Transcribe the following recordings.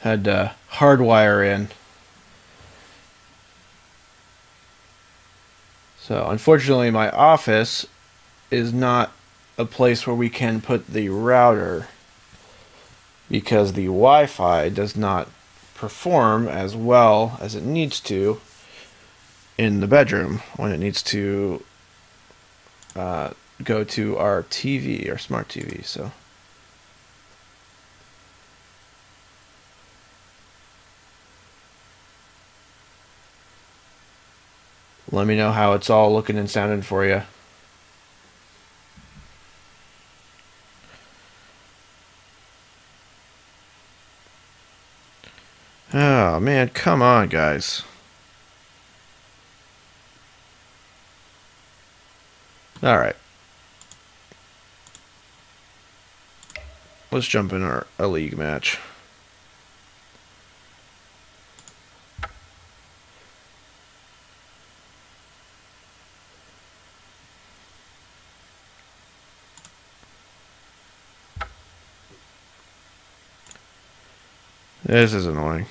Had to hardwire in. So unfortunately, my office is not a place where we can put the router because the Wi-Fi does not perform as well as it needs to in the bedroom when it needs to go to our TV, our smart TV. So let me know how it's all looking and sounding for you. Oh man, come on, guys. All right. Let's jump in a league match. This is annoying.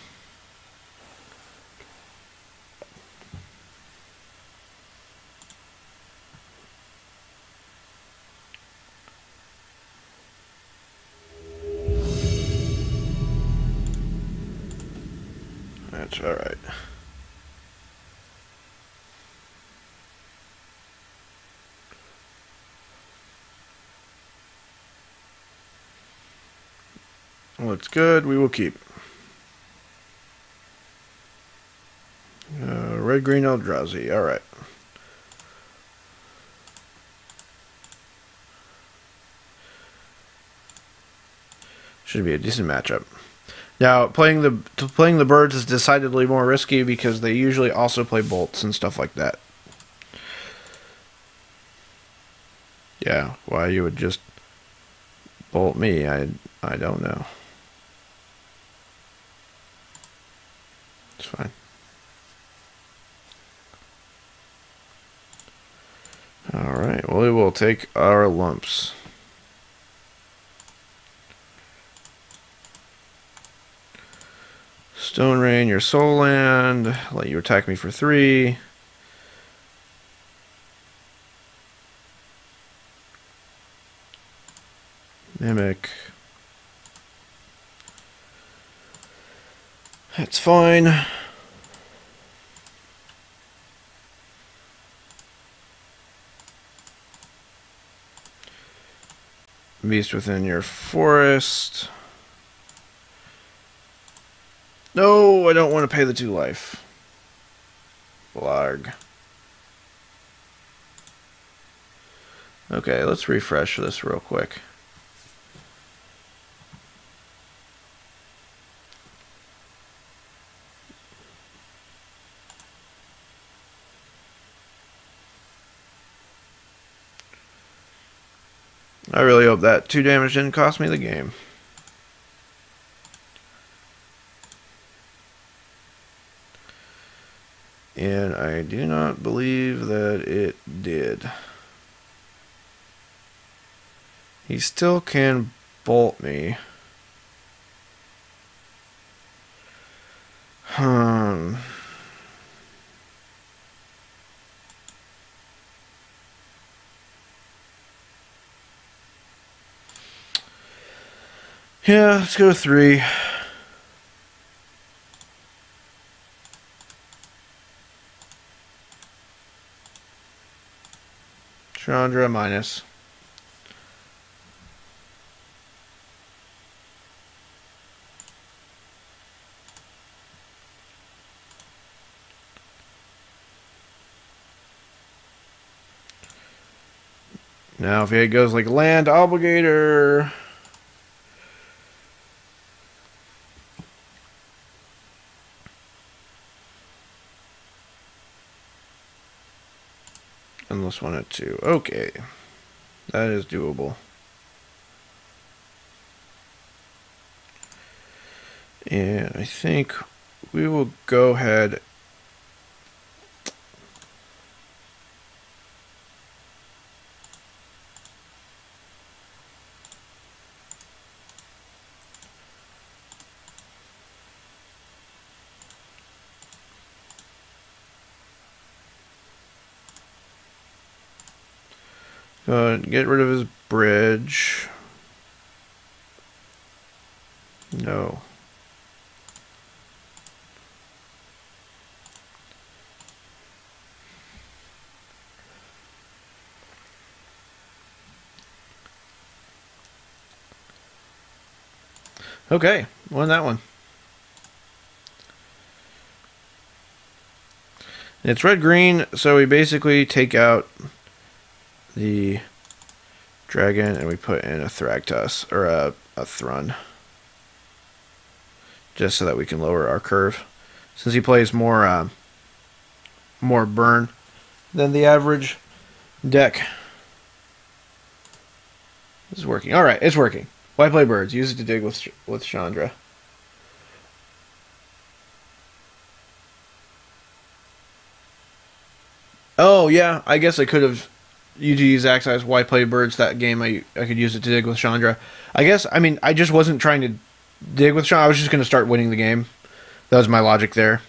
That's all right. Looks good. We will keep. Red, green, Eldrazi. All right. Should be a decent matchup. Now, playing the birds is decidedly more risky because they usually also play bolts and stuff like that. Yeah, why you would just bolt me, I don't know. It's fine. Alright, well, we will take our lumps. Stone Rain, your soul land. Let you attack me for 3. Mimic. That's fine. Beast within your forest. No, I don't want to pay the 2 life. Blarg. Okay, let's refresh this real quick. I really hope that 2 damage didn't cost me the game. And I do not believe that it did. He still can bolt me. Yeah, let's go 3. Chandra minus. Now if it goes like land obligator. Endless 1 at 2. Okay. That is doable. And I think we will go ahead. Go ahead and get rid of his bridge. No. Okay, won that one. It's red-green, so we basically take out the dragon and we put in a Thragtusk, or a Thrun. Just so that we can lower our curve. Since he plays more burn than the average deck. This is working. Alright, it's working. Why play birds? Use it to dig with Chandra. Oh, yeah, I guess I could have used Axe Why play birds that game. I could use it to dig with Chandra. I guess, I mean, I just wasn't trying to dig with Chandra. I was just going to start winning the game. That was my logic there.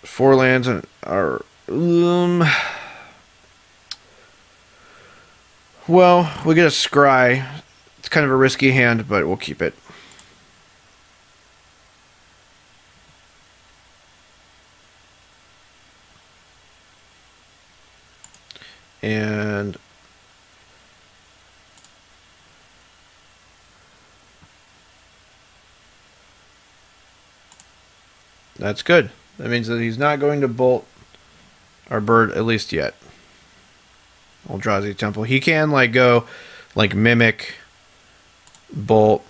4 lands are... well, we get a Scry. It's kind of a risky hand, but we'll keep it. And that's good. That means that he's not going to bolt our bird, at least yet. Eldrazi Temple. He can like go like Mimic, Bolt.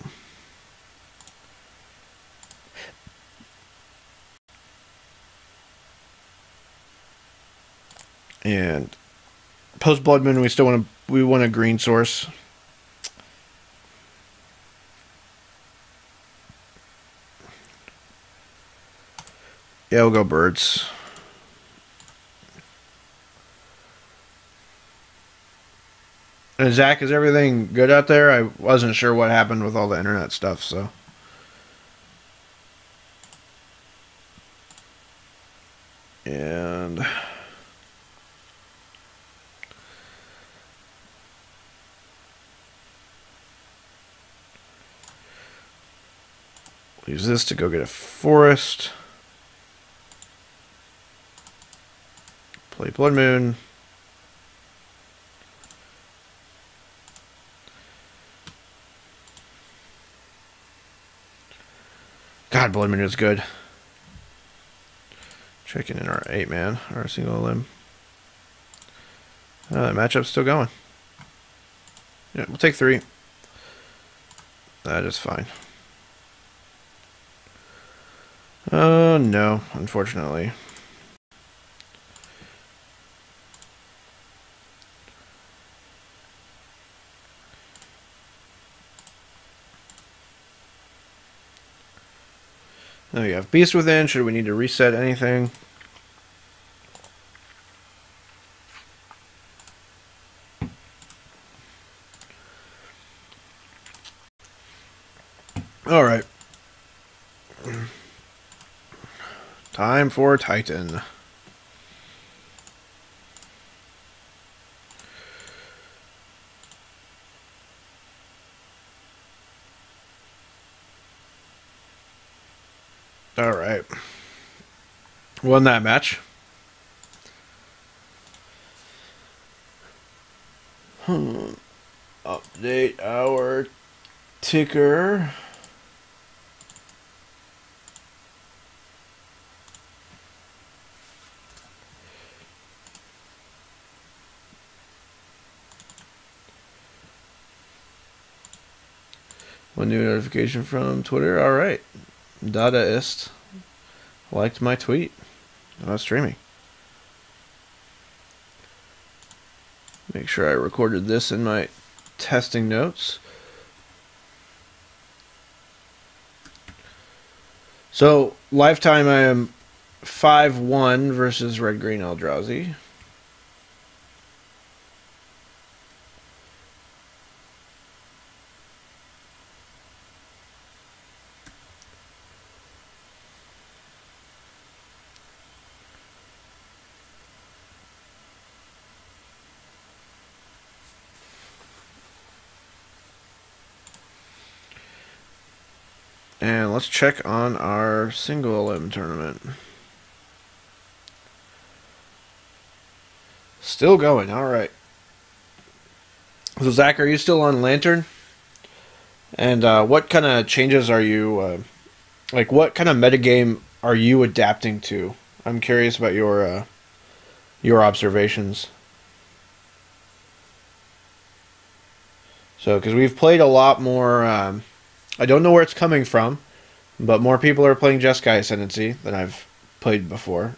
And post Blood Moon, we want a green source. Yeah, we'll go birds. And Zach, is everything good out there? I wasn't sure what happened with all the internet stuff, so. And use this to go get a forest. Play Blood Moon. God, Blood Moon is good. Checking in our 8-man, our single limb. That matchup's still going. Yeah, we'll take 3. That is fine. Oh, no, unfortunately. Now you have Beast Within. Should we need to reset anything? Alright. Time for Titan. Alright. Won that match. Update our ticker. One new notification from Twitter. Alright. Dadaist liked my tweet. I was streaming. Make sure I recorded this in my testing notes. So, lifetime I am 5-1 versus Red Green Eldrazi. And let's check on our single elim tournament. Still going, alright. So Zach, are you still on Lantern? And what kind of changes are you, like what kind of metagame are you adapting to? I'm curious about your observations. So, because we've played a lot more, I don't know where it's coming from, but more people are playing Jeskai Ascendancy than I've played before.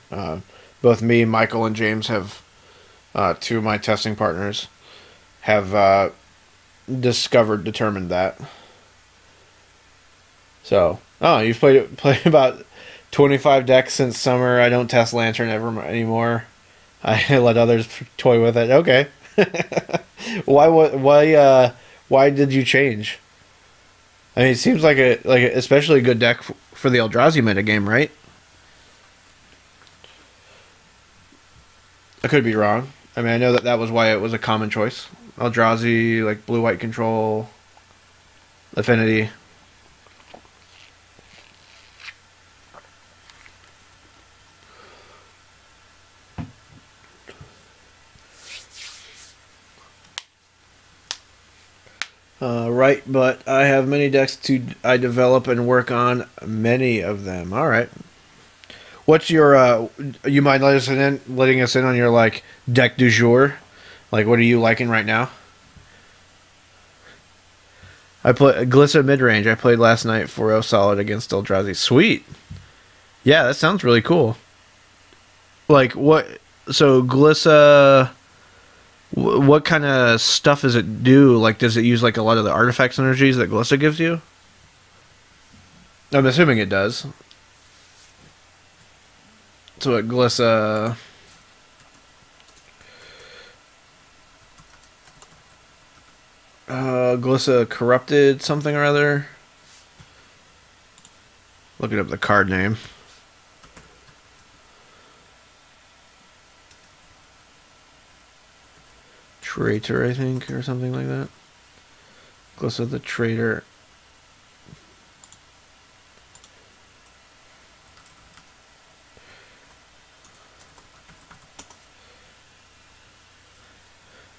Both me, Michael, and James have, two of my testing partners, have determined that. So, you've played about 25 decks since summer. I don't test Lantern ever anymore. I let others toy with it. Okay. Why did you change? I mean, it seems like a especially good deck for the Eldrazi metagame, right? I could be wrong. I mean, I know that was why it was a common choice. Eldrazi, like blue-white control, affinity. Right, but I have many decks I develop and work on many of them. All right. What's your you mind letting us in on your like deck du jour? Like what are you liking right now? I play Glissa mid-range. I played last night 4-0 solid against Eldrazi. Sweet. Yeah, that sounds really cool. Like what so Glissa what kind of stuff does it do? Like, does it use like a lot of the artifacts energies that Glissa gives you? I'm assuming it does. So at Glissa, Glissa corrupted something or other. Looking up the card name. Traitor, I think, or something like that. Glissa the Traitor.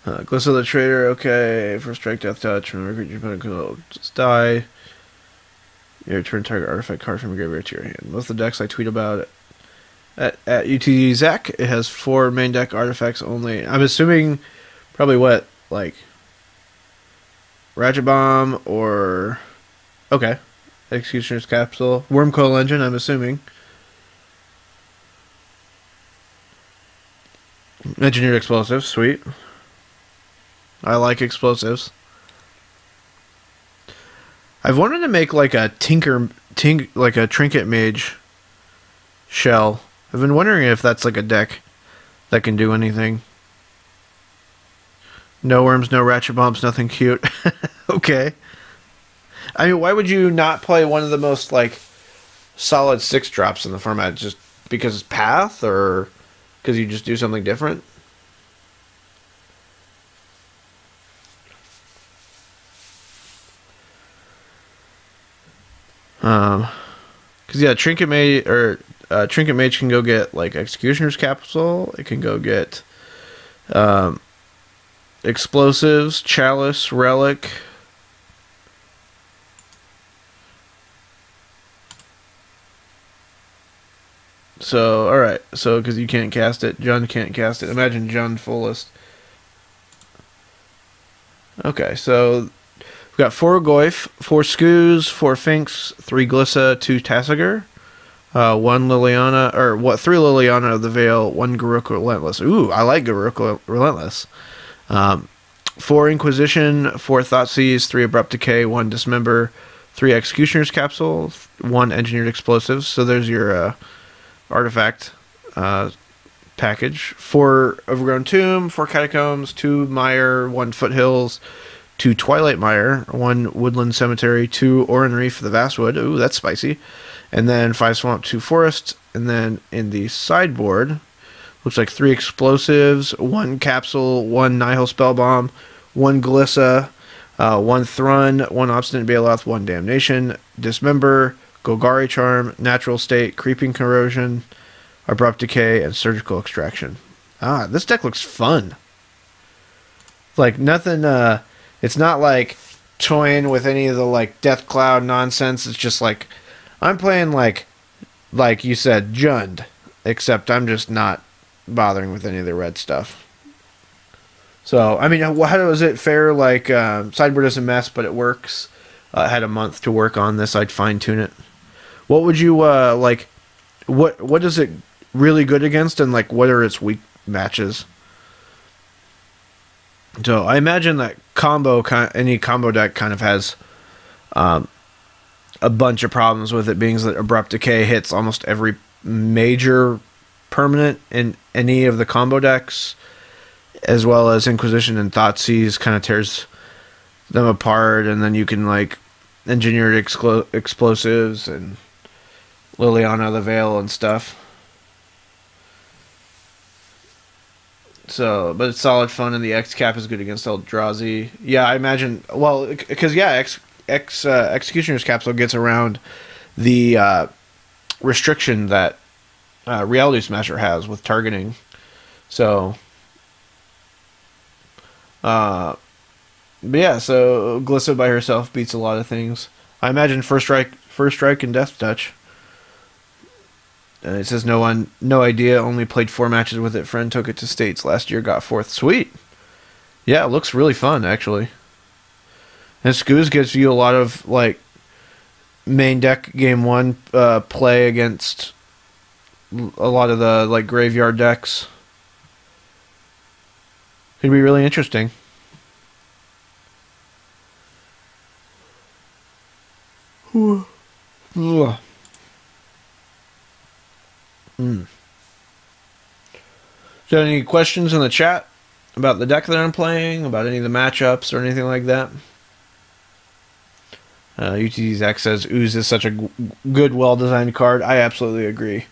Glissa the Traitor, okay. First strike, death touch. Remember, your opponent could just die. You return target artifact card from your graveyard to your hand. Most of the decks I tweet about at UTD Zach, it has 4 main deck artifacts only. I'm assuming probably what, like Ratchet Bomb or okay, Executioner's Capsule, Wormcoil Engine. I'm assuming Engineered Explosives. Sweet. I like explosives. I've wanted to make like a like a Trinket Mage shell. I've been wondering if that's like a deck that can do anything. No worms, no ratchet bombs, nothing cute. Okay. I mean, why would you not play one of the most like solid 6 drops in the format? Just because it's Path, or because you just do something different? Because yeah, Trinket Mage can go get like Executioner's Capsule. It can go get explosives, Chalice, Relic. So all right, so because you can't cast it, Jund can't cast it. Imagine Jund fullest. Okay, so we've got 4 Goyf, 4 Skoos, 4 Finks, 3 Glissa, 2 Tasigur, 1 Liliana, or what? 3 Liliana of the Veil, 1 Garruk Relentless. Ooh, I like Garruk Relentless. 4 Inquisition, 4 Thoughtseize, 3 Abrupt Decay, 1 Dismember, 3 Executioner's Capsule, 1 Engineered Explosives. So there's your artifact package. 4 Overgrown Tomb, 4 Catacombs, 2 Mire, 1 Foothills, 2 Twilight Mire, 1 Woodland Cemetery, 2 Oran Reef the Vastwood. Ooh, that's spicy. And then 5 Swamp, 2 Forest. And then in the sideboard, looks like 3 Explosives, 1 Capsule, 1 Nihil Spellbomb, 1 Glissa, 1 Thrun, 1 Obstinate Baloth, 1 Damnation, Dismember, Golgari Charm, Natural State, Creeping Corrosion, Abrupt Decay, and Surgical Extraction. This deck looks fun. Like, nothing, it's not like toying with any of the, like, Death Cloud nonsense. It's just like, I'm playing like you said, Jund, except I'm just not bothering with any of the red stuff. So, I mean, how does it fare? Like, Sideboard is a mess, but it works. I had a month to work on this. I'd fine-tune it. What would you, like, what is it really good against, and, like, what are its weak matches? So, I imagine that any combo deck kind of has a bunch of problems with it, being that Abrupt Decay hits almost every major permanent in any of the combo decks, as well as Inquisition and Thoughtseize kind of tears them apart, and then you can, like, Engineered Explosives and Liliana the Veil and stuff. So, but it's solid fun, and the X cap is good against Eldrazi. Yeah, I imagine, well, because, yeah, Executioner's Capsule gets around the restriction that Reality Smasher has with targeting. So, but yeah, so Glissa by herself beats a lot of things. I imagine First Strike, and Death Touch. It says no idea. Only played 4 matches with it. Friend took it to states last year. Got 4th. Sweet. Yeah, it looks really fun actually. And Scooz gives you a lot of, like, main deck game 1 play against a lot of the, like, graveyard decks. Could be really interesting. So any questions in the chat about the deck that I'm playing, about any of the matchups or anything like that? UTZack says Ooze is such a good, well-designed card. I absolutely agree.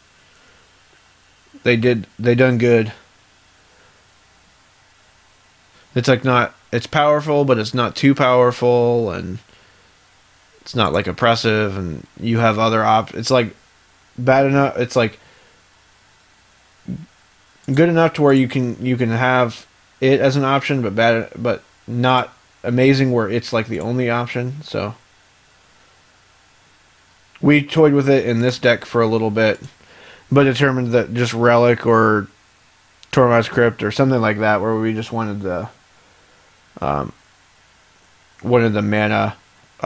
They done good. It's like it's powerful, but it's not too powerful, and it's not, like, oppressive, and you have other it's like bad enough. It's like good enough to where you can have it as an option, but not amazing where it's like the only option. So we toyed with it in this deck for a little bit, but determined that just Relic or Tormod's Crypt or something like that, where we just wanted the mana.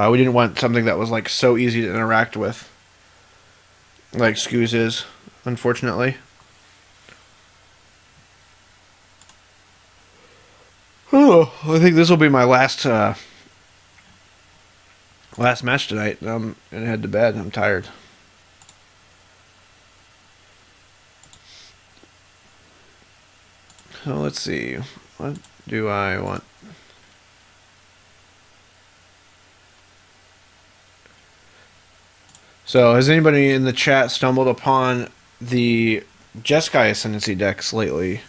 We didn't want something that was, like, so easy to interact with, like Scooz is, unfortunately. Oh, I think this will be my last match tonight. I'm gonna head to bed. I'm tired. So let's see. What do I want? So, has anybody in the chat stumbled upon the Jeskai Ascendancy decks lately?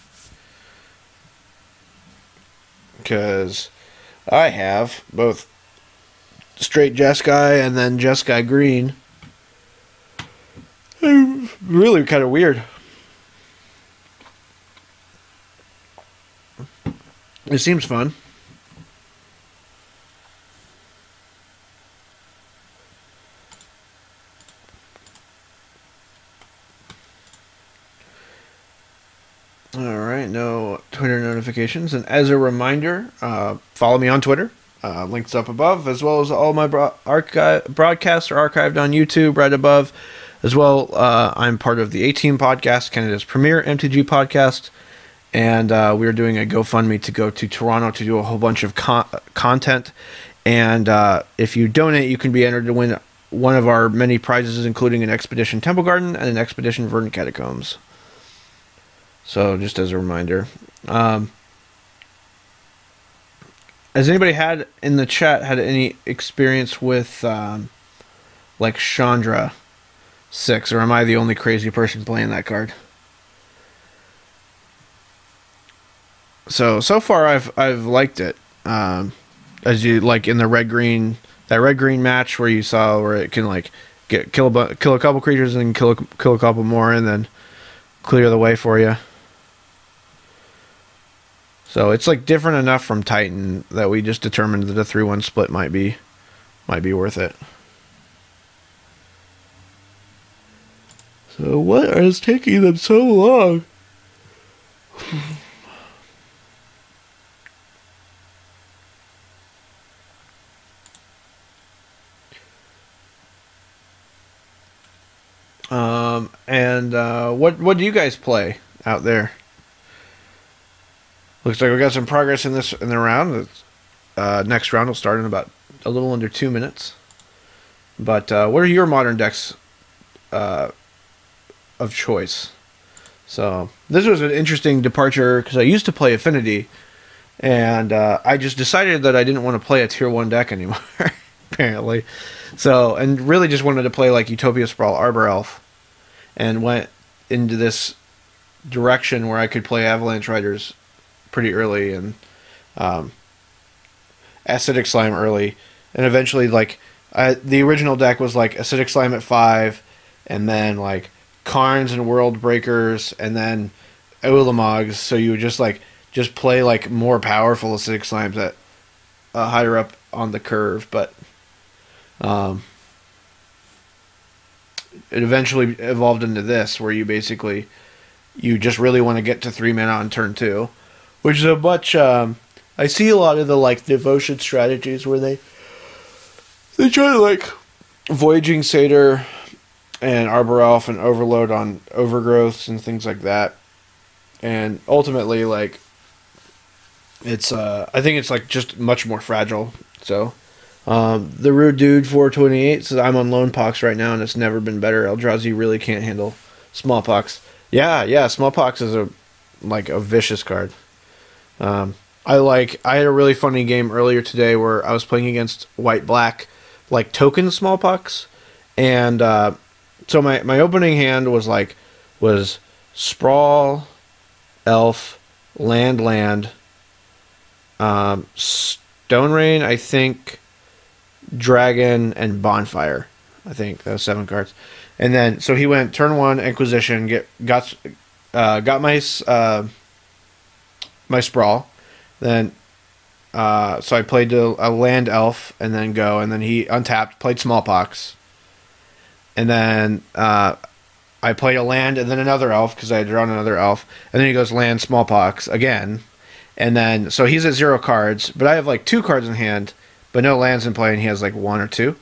Because I have both straight Jeskai and then Jeskai Green. Really kind of weird. It seems fun. Alright, no Twitter notifications. And as a reminder, follow me on Twitter. Links up above, as well as all my broadcasts are archived on YouTube right above. As well, I'm part of the A-Team podcast, Canada's premier MTG podcast. And we are doing a GoFundMe to go to Toronto to do a whole bunch of content. And if you donate, you can be entered to win one of our many prizes, including an Expedition Temple Garden and an Expedition Verdant Catacombs. So, just as a reminder. Has anybody in the chat had any experience with, like, Chandra 6? Or am I the only crazy person playing that card? So far I've liked it. as you like in the red green, that red green match where you saw where it can like kill a couple creatures and kill a couple more and then clear the way for you. So it's like different enough from Titan that we just determined that a 3-1 split might be worth it. So what is taking them so long? What do you guys play out there? Looks like we got some progress in the round. Next round will start in about a little under 2 minutes. But what are your modern decks of choice? So this was an interesting departure because I used to play Affinity, and I just decided that I didn't want to play a tier 1 deck anymore. Apparently, so and really just wanted to play like Utopia Sprawl, Arbor Elf, and went into this direction where I could play Avalanche Riders pretty early and Acidic Slime early, and eventually like the original deck was like Acidic Slime at 5, and then like Karns and World Breakers, and then Ulamogs. So you would just play like more powerful Acidic Slimes at higher up on the curve, but it eventually evolved into this, where you basically you just really want to get to 3 mana on turn 2, which is a much. I see a lot of the like devotion strategies where they try to like Voyaging Satyr and Arbor Elf and Overload on Overgrowths and things like that, and ultimately like it's I think it's like just much more fragile. So the Rude Dude 428 says I'm on Lone Pox right now and it's never been better. Eldrazi really can't handle Smallpox. Yeah, Smallpox is a vicious card. I had a really funny game earlier today where I was playing against white-black, like token Smallpox, and so my opening hand was Sprawl, Elf, Land, Stone Rain, I think, Dragon, and Bonfire. I think those 7 cards, and then so he went turn 1 Inquisition, got my my Sprawl. Then, so I played a land elf and then he untapped, played Smallpox. And then I played a land and then another elf because I had drawn another elf. And then he goes land Smallpox again. And then, so he's at 0 cards, but I have like 2 cards in hand, but no lands in play, and he has like 1 or 2.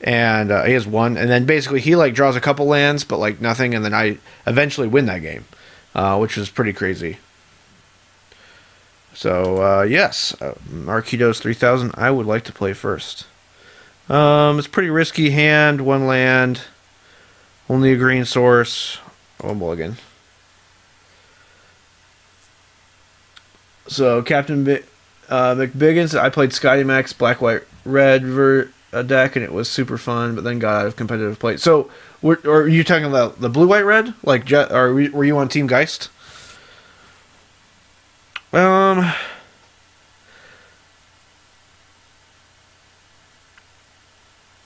And he has 1. And then basically he like draws a couple lands, but like nothing. And then I eventually win that game, which was pretty crazy. So, yes, Arquitos 3000, I would like to play first. It's a pretty risky hand, 1 land, only a green source, 1 mulligan. So, Captain McBiggins, I played Scotty Max Black, White, Red deck, and it was super fun, but then got out of competitive play. So, are you talking about the Blue, White, Red? Like, or were you on Team Geist?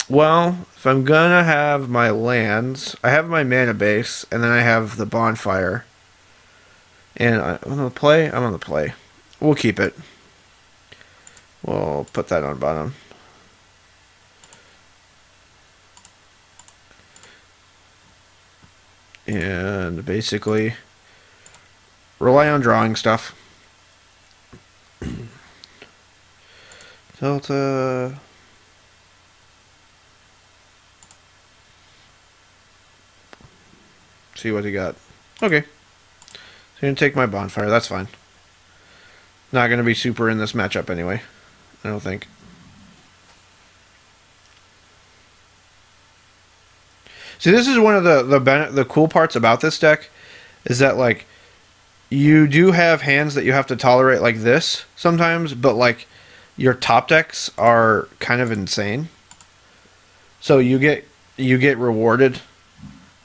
Well, if I'm gonna have my lands, I have my mana base, and then I have the Bonfire. And I'm on the play. We'll keep it. We'll put that on bottom. And basically rely on drawing stuff. Delta. See what he got. Okay. So you're going to take my Bonfire. That's fine. Not going to be super in this matchup anyway. I don't think. See, this is one of the cool parts about this deck, is that like you do have hands that you have to tolerate like this sometimes, but like your top decks are kind of insane. So you get rewarded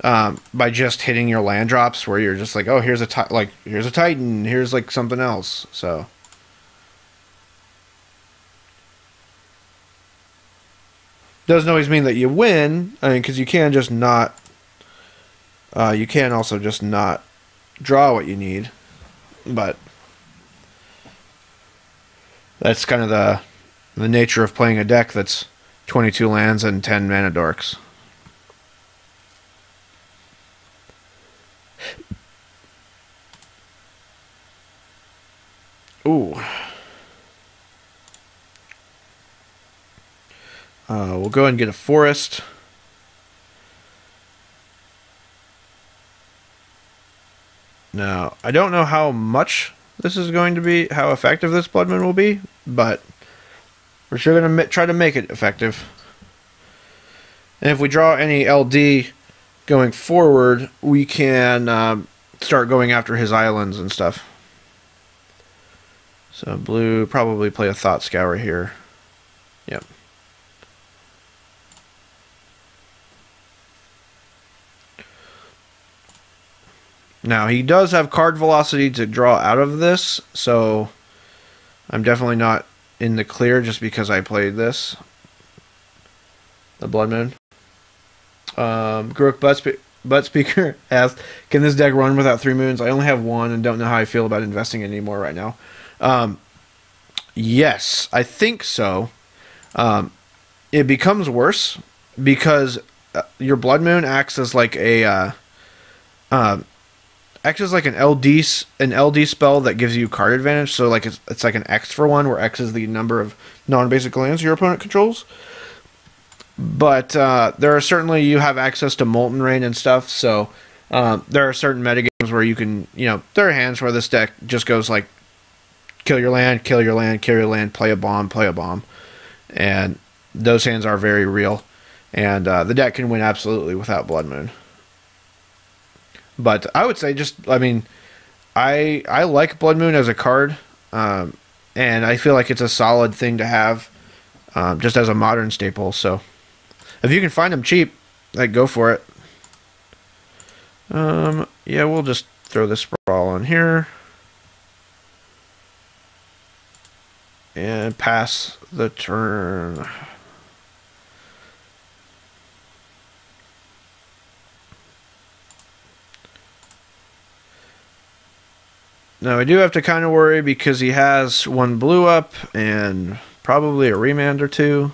by just hitting your land drops, where you're just like, oh, here's a Titan, here's like something else. So Doesn't always mean that you win. I mean, because you can just not. You can also just not draw what you need, but that's kind of the nature of playing a deck that's 22 lands and 10 mana dorks. Ooh. We'll go ahead and get a forest. Now, I don't know how much this is going to be, how effective this Blood Moon will be, but we're sure going to try to make it effective. And if we draw any LD going forward, we can start going after his islands and stuff. So blue, probably play a Thought Scour here. Yep. Now, he does have card velocity to draw out of this, so I'm definitely not in the clear just because I played this. The Blood Moon. Grook Butt Speaker asked, can this deck run without 3 moons? I only have 1 and don't know how I feel about investing anymore right now. Yes, I think so. It becomes worse because your Blood Moon acts as like a an LD spell that gives you card advantage. So like it's like an X for 1, where X is the number of non-basic lands your opponent controls. But there are certainly, you have access to Molten Rain and stuff, so there are certain metagames where you can, there are hands where this deck just goes like, kill your land, kill your land, kill your land, play a bomb. And those hands are very real. And the deck can win absolutely without Blood Moon. But I would say I like Blood Moon as a card, and I feel like it's a solid thing to have just as a modern staple, so if you can find them cheap, like, go for it. Yeah, we'll just throw this Sprawl on here. And pass the turn. Now, I do have to kind of worry because he has 1 blue up and probably a Remand or 2.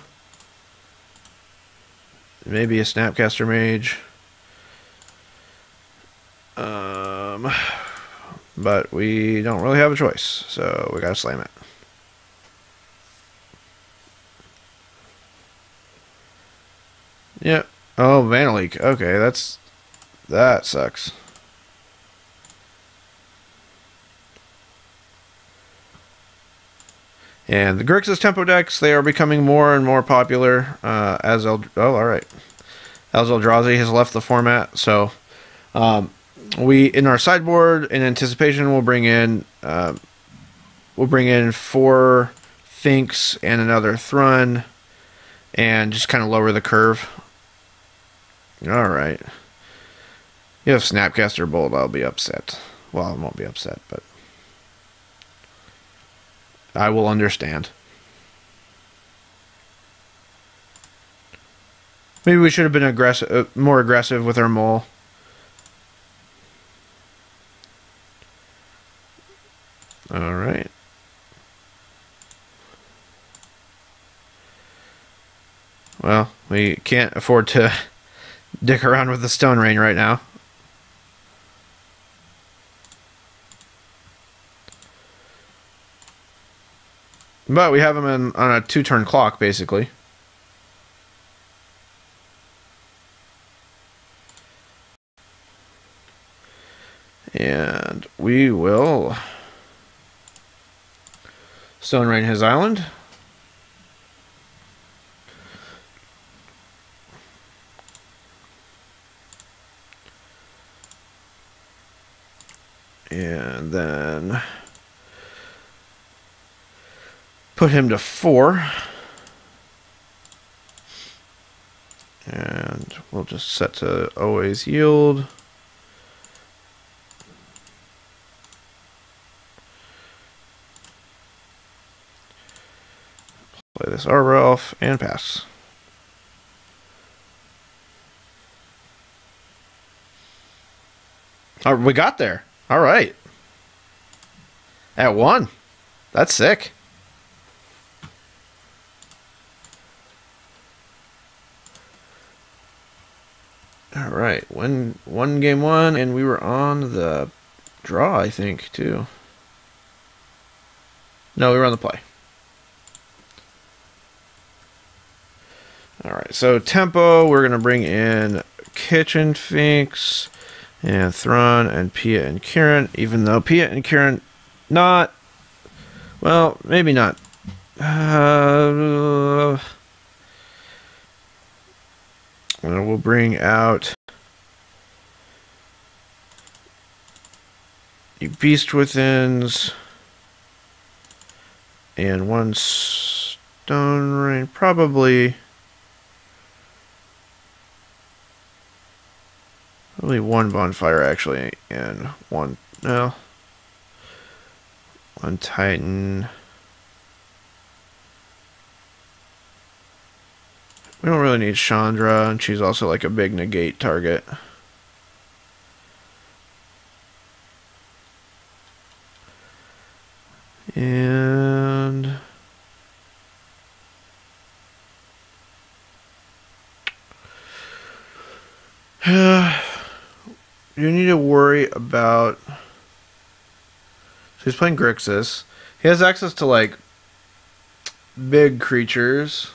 Maybe a Snapcaster Mage. But we don't really have a choice, so we gotta slam it. Yep. Oh, Mana Leak. Okay, that sucks. And the Grixis Tempo decks, they are becoming more and more popular as alright. As Eldrazi has left the format, so we, in our sideboard, in anticipation, we'll bring in 4 Finks and another Thrun, and just kind of lower the curve. Alright. You have Snapcaster Bolt, I'll be upset. Well, I won't be upset, but I will understand. Maybe we should have been more aggressive with our mole. All right. Well, we can't afford to dick around with the Stone Rain right now. But we have him on a 2-turn clock, basically. And we will Stone Rain his island. And then put him to 4. And we'll just set to always yield. Play this Arbor Elf and pass. Oh, we got there. All right. At 1. That's sick. All right. One game 1, and we were on the draw, I think, too. No, we were on the play. All right. So tempo, we're gonna bring in Kitchen Finks and Thrawn and Pia and Kieran. Even though Pia and Kieran, not well, maybe not. We'll bring out the Beast Withins and 1 Stone Rain, probably 1 Bonfire actually, and 1 Titan. We don't really need Chandra, and she's also like a big negate target. And you need to worry about. So he's playing Grixis. He has access to like big creatures.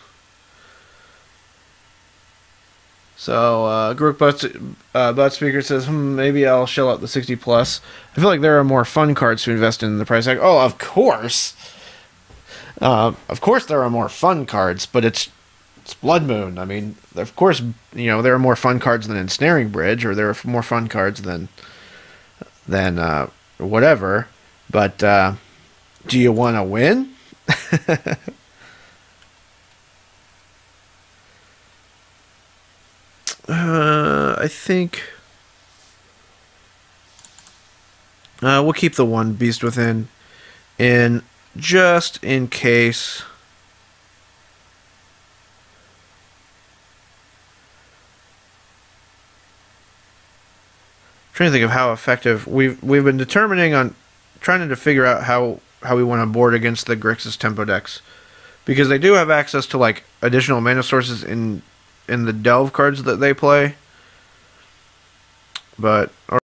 So, Group Butt Speaker says, maybe I'll shell out the 60 plus. I feel like there are more fun cards to invest in the price tag. Oh, of course. Of course there are more fun cards, but it's Blood Moon. I mean, of course, there are more fun cards than Ensnaring Bridge, or there are more fun cards than whatever. But, do you want to win? I think we'll keep the 1 Beast Within in just in case. I'm trying to think of how effective we've been determining on trying to figure out how we want to board against the Grixis tempo decks, because they do have access to like additional mana sources in the delve cards that they play, but